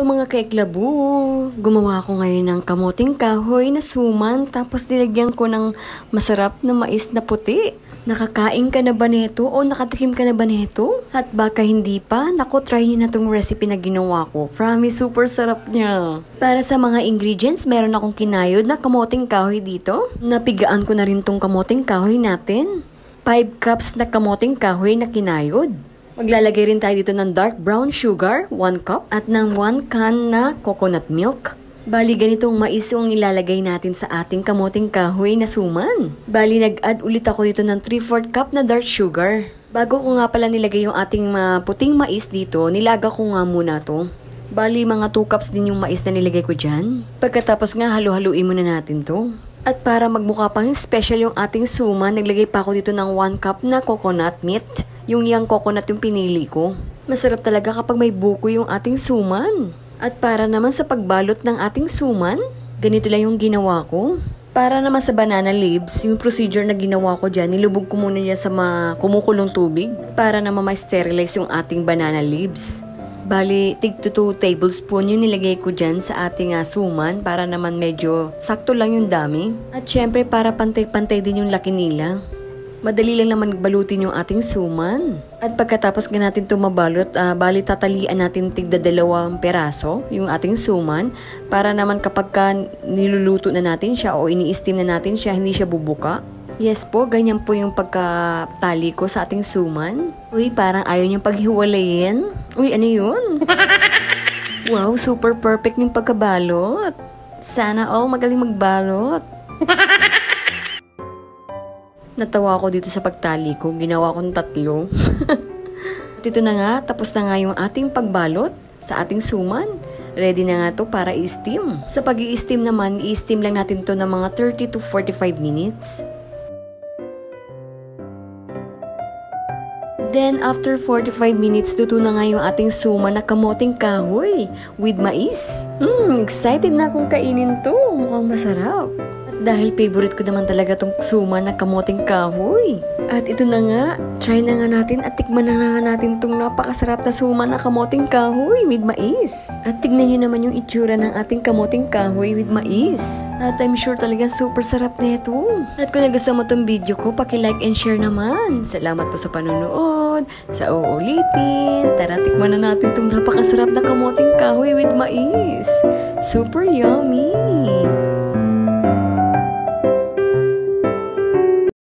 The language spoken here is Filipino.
So mga kaiklabu, gumawa ko ngayon ng kamuting kahoy na suman tapos nilagyan ko ng masarap na mais na puti. Nakakain ka na ba neto o nakatikim ka na ba neto? At baka hindi pa, naku, try niyo na tong recipe na ginawa ko. Promise, super sarap niya. Para sa mga ingredients, meron akong kinayod na kamuting kahoy dito. Napigaan ko na rin tong kamuting kahoy natin. 5 cups na kamuting kahoy na kinayod. Maglalagay rin tayo dito ng dark brown sugar, 1 cup, at ng 1 can na coconut milk. Bali, ganitong mais yung ilalagay natin sa ating kamuting kahoy na suman. Bali, nag-add ulit ako dito ng 3/4 cup na dark sugar. Bago ko nga pala nilagay yung ating puting mais dito, nilaga ko nga muna to. Bali, mga 2 cups din yung mais na nilagay ko dyan. Pagkatapos nga, halu-haluin muna natin to. At para magmukha pang special yung ating suman, naglagay pa ako dito ng 1 cup na coconut meat. Yung young coconut yung pinili ko. Masarap talaga kapag may buko yung ating suman. At para naman sa pagbalot ng ating suman, ganito lang yung ginawa ko. Para naman sa banana leaves, yung procedure na ginawa ko dyan, nilubog ko muna niya sa kumukulong tubig para naman ma-sterilize yung ating banana leaves. Bali, tig 2 tablespoon yung nilagay ko dyan sa ating suman para naman medyo sakto lang yung dami. At syempre para pantay-pantay din yung laki nila. Madali lang naman balutin yung ating suman. At pagkatapos nga natin ito mabalot, bali tatalian natin tigda 2 peraso yung ating suman para naman kapag niluluto na natin siya o ini-steam na natin siya, hindi siya bubuka. Yes po, ganyan po yung pagkatali ko sa ating suman. Uy, parang ayaw niyang paghiwalayin. Uy, ano yun? Wow, super perfect yung pagkabalot. Sana all magaling magbalot. Natawa ako dito sa pagtali ko. Ginawa ko ng 3. At ito na nga, tapos na nga yung ating pagbalot sa ating suman. Ready na nga to para i-steam. Sa pag-i-steam naman, i-steam lang natin to ng mga 30 to 45 minutes. Then, after 45 minutes, luto na nga yung ating suman na kamuting kahoy with mais. Excited na akong kainin to. Mukhang masarap. Dahil favorite ko naman talaga tong suman na kamuting kahoy. At ito na nga, try na nga natin at tikman na nga natin tong napakasarap na suman na kamuting kahoy with mais. At tignan nyo naman yung itsura ng ating kamuting kahoy with mais. At I'm sure talaga super sarap na ito. At kung nagustuhan mo tong video ko, paki-like and share naman. Salamat po sa panonood, sa uulitin. Tara, tikman na natin tong napakasarap na kamuting kahoy with mais. Super yummy!